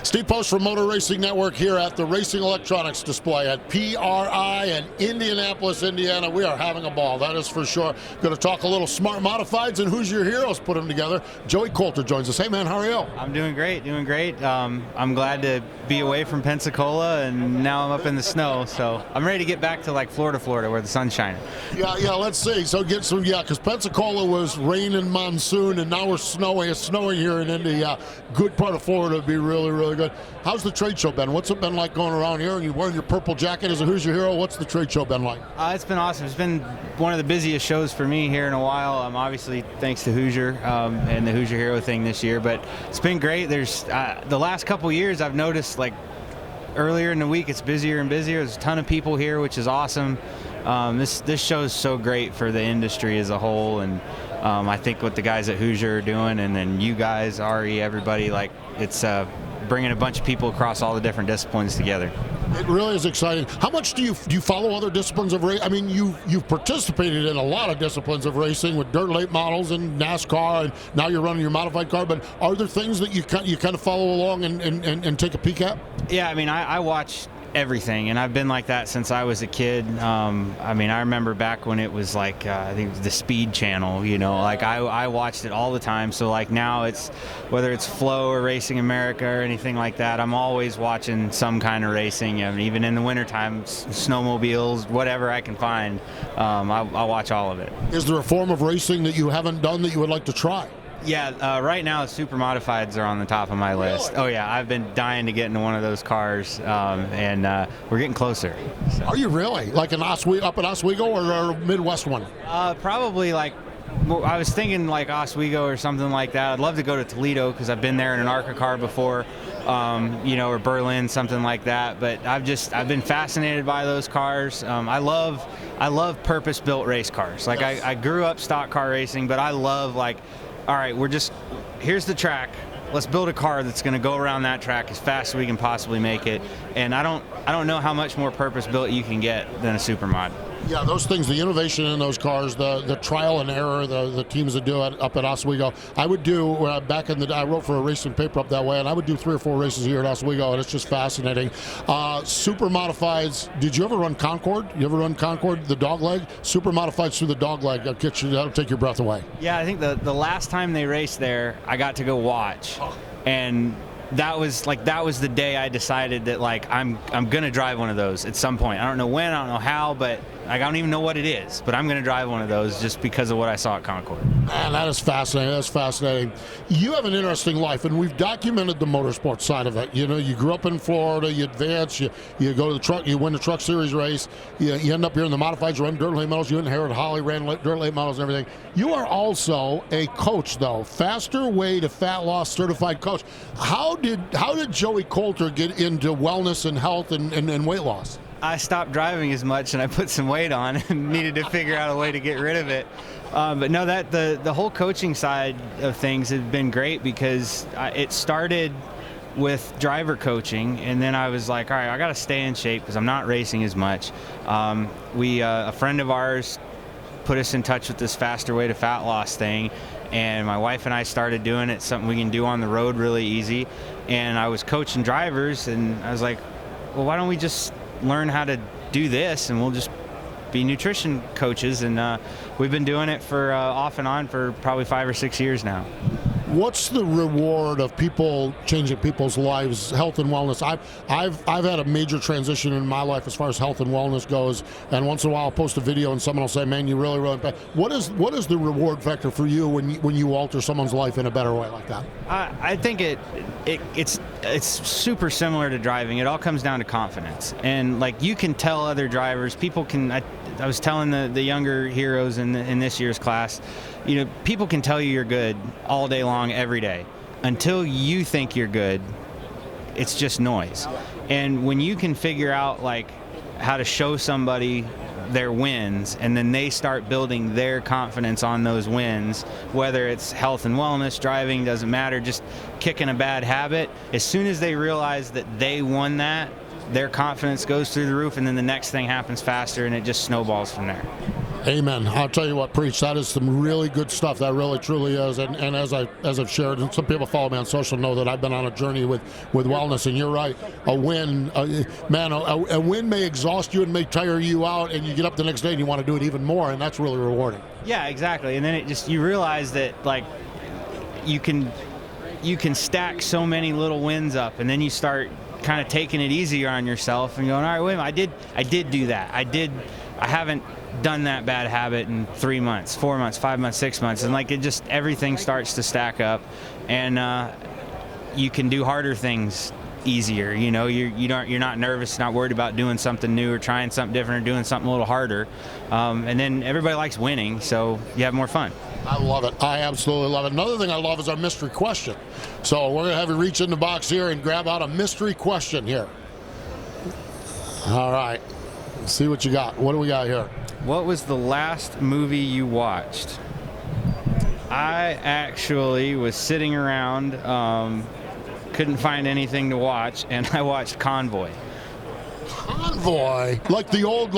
Steve Post from Motor Racing Network here at the Racing Electronics display at PRI in Indianapolis, Indiana. We are having a ball, that is for sure. Going to talk a little smart modifieds and who's your heroes, put them together. Joey Coulter joins us. Hey man, how are you? I'm doing great, doing great. I'm glad to be away from Pensacola, and now I'm up in the snow, so I'm ready to get back to like Florida where the sun's shining. Yeah, let's see. So get some, because Pensacola was rain and monsoon, and now we're snowing. It's snowing here in Indy. Good part of Florida would be really, really good. How's the trade show been? What's it been like going around here? And you're wearing your purple jacket as a Who's Your Hero. What's the trade show been like? It's been awesome. It's been one of the busiest shows for me here in a while. Obviously, thanks to Hoosier and the Who's Your Hero thing this year. But it's been great. There's the last couple years I've noticed, like earlier in the week, it's busier and busier. There's a ton of people here, which is awesome. This show is so great for the industry as a whole, and I think what the guys at Hoosier are doing, and then you guys, Ari, everybody, like it's bringing a bunch of people across all the different disciplines together. It really is exciting. How much do you follow other disciplines of racing? I mean, you've participated in a lot of disciplines of racing with dirt late models and NASCAR, and now you're running your modified car. But are there things that you kind of follow along and take a peek at? Yeah, I mean, I watch everything, and I've been like that since I was a kid. I mean, I remember back when it was like I think it was the Speed Channel, like I watched it all the time. So like now it's, whether it's Flow or Racing America or anything like that, I'm always watching some kind of racing. I mean, even in the wintertime, snowmobiles, whatever I can find, I'll watch all of it. Is there a form of racing that you haven't done that you would like to try? Yeah, right now super modifieds are on the top of my list. Really? Oh yeah, I've been dying to get into one of those cars, and we're getting closer. So. Are you really? Like up at Oswego or a Midwest one? Probably like, I was thinking like Oswego or something like that. I'd love to go to Toledo because I've been there in an ARCA car before, or Berlin, something like that. But I've been fascinated by those cars. I love purpose-built race cars. Like yes. I grew up stock car racing, but I love like, all right, here's the track. Let's build a car that's going to go around that track as fast as we can possibly make it. And I don't know how much more purpose-built you can get than a super mod. Yeah, those things, the innovation in those cars, the trial and error, the teams that do it up at Oswego. I would do, back in the day, I wrote for a racing paper up that way, and I would do 3 or 4 races here at Oswego, and it's just fascinating. Super modifieds, did you ever run Concord? You ever run Concord, the dog leg? Super modifieds through the dog leg, that'll take your breath away. Yeah, I think the last time they raced there, I got to go watch. And that was the day I decided that like I'm gonna drive one of those at some point. I don't know when, I don't know how, but like, I don't even know what it is, but I'm gonna drive one of those just because of what I saw at Concord. Man, that is fascinating. That's fascinating. You have an interesting life, and we've documented the motorsports side of it. You grew up in Florida, you advance, you go to the truck, you win the Truck Series race, you end up here in the modifieds, you run dirt late models, you inherit Holly, ran dirt late models and everything. You are also a coach, though, Faster Way to Fat Loss certified coach. How did Joey Coulter get into wellness and health and weight loss? I stopped driving as much and I put some weight on and needed to figure out a way to get rid of it. But no, that the whole coaching side of things has been great because it started with driver coaching, and then I was like, all right, I got to stay in shape because I'm not racing as much. A friend of ours put us in touch with this Faster Way to Fat Loss thing, and my wife and I started doing it, something we can do on the road really easy. And I was coaching drivers, and I was like, well, why don't we just learn how to do this, and we'll just be nutrition coaches. And we've been doing it for off and on for probably 5 or 6 years now. What's the reward of people changing people's lives, health and wellness? I've had a major transition in my life as far as health and wellness goes, and once in a while I'll post a video and someone will say, man, you really what is the reward factor for you when you alter someone's life in a better way like that? I think it's super similar to driving. It all comes down to confidence, and like you can tell other drivers, people can. I was telling the younger heroes in this year's class, people can tell you're good all day long, every day. Until you think you're good, it's just noise. And when you can figure out like how to show somebody their wins, and then they start building their confidence on those wins, whether it's health and wellness, driving, doesn't matter, just kicking a bad habit, as soon as they realize that they won that, their confidence goes through the roof, and then the next thing happens faster, and it just snowballs from there. Amen. I'll tell you what, preach. That is some really good stuff. That really, truly is. And as I've shared, and some people follow me on social know that I've been on a journey with wellness. And you're right. A win, a win may exhaust you and may tire you out, and you get up the next day and you want to do it even more, and that's really rewarding. Yeah, exactly. And then you realize that like you can stack so many little wins up, and then you start kind of taking it easier on yourself and going, all right, wait a minute, I did do that. I haven't done that bad habit in 3 months, 4 months, 5 months, 6 months, and like everything starts to stack up, and you can do harder things easier. You're not nervous, not worried about doing something new or trying something different or doing something a little harder, and then everybody likes winning, so you have more fun. I love it. I absolutely love it. Another thing I love is our mystery question. So we're going to have you reach in the box here and grab out a mystery question here. All right. Let's see what you got. What do we got here? What was the last movie you watched? I actually was sitting around, couldn't find anything to watch, and I watched Convoy. Convoy? Like the old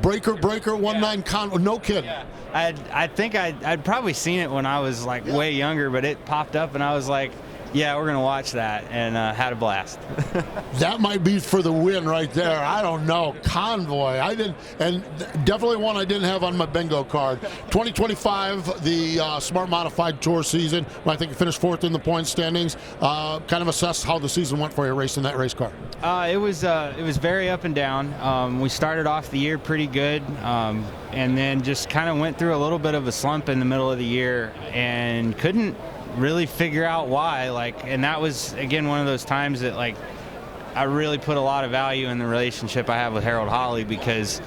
Breaker 19 Convoy? No kidding. Yeah. I think I'd probably seen it when I was like way younger, but it popped up and I was like, yeah, we're going to watch that, and had a blast. That might be for the win right there. I don't know. Convoy. I didn't, and definitely one I didn't have on my bingo card. 2025, the Smart Modified Tour season. I think you finished 4th in the point standings. Kind of assess how the season went for you racing that race car. It was very up and down. We started off the year pretty good, and then just kind of went through a little bit of a slump in the middle of the year and couldn't really figure out why, and that was again one of those times that I really put a lot of value in the relationship I have with Harold Holley, because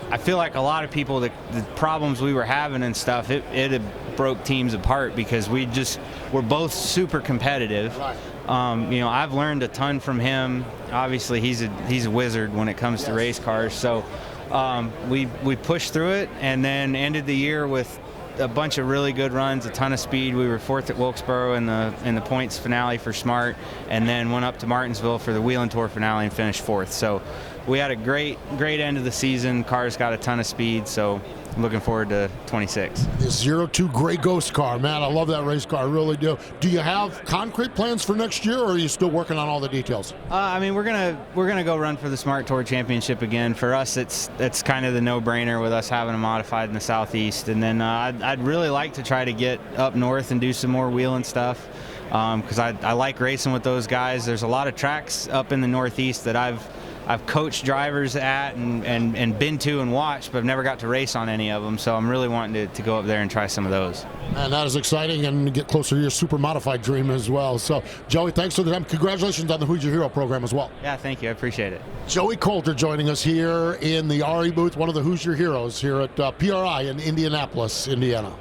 I feel like a lot of people, the problems we were having and stuff, it had broke teams apart because we're both super competitive. Right. I've learned a ton from him. Obviously he's a wizard when it comes to race cars, so we pushed through it and then ended the year with a bunch of really good runs, a ton of speed. We were 4th at Wilkesboro in the points finale for Smart, and then went up to Martinsville for the Wheeling Tour finale and finished 4th. So we had a great end of the season. Cars got a ton of speed, so I'm looking forward to 26. The 02 Gray Ghost car, man, I love that race car, I really do. Do you have concrete plans for next year, or are you still working on all the details? We're gonna go run for the Smart Tour Championship again. For us, it's kind of the no-brainer with us having a modified in the Southeast, and then I'd really like to try to get up north and do some more wheeling stuff, because I like racing with those guys. There's a lot of tracks up in the Northeast that I've coached drivers at and been to and watched, but I've never got to race on any of them, so I'm really wanting to go up there and try some of those. And that is exciting, and get closer to your super modified dream as well. So, Joey, thanks for the time. Congratulations on the Who's Your Hero program as well. Yeah, thank you. I appreciate it. Joey Coulter joining us here in the RE booth, one of the Who's Your Heroes here at PRI in Indianapolis, Indiana.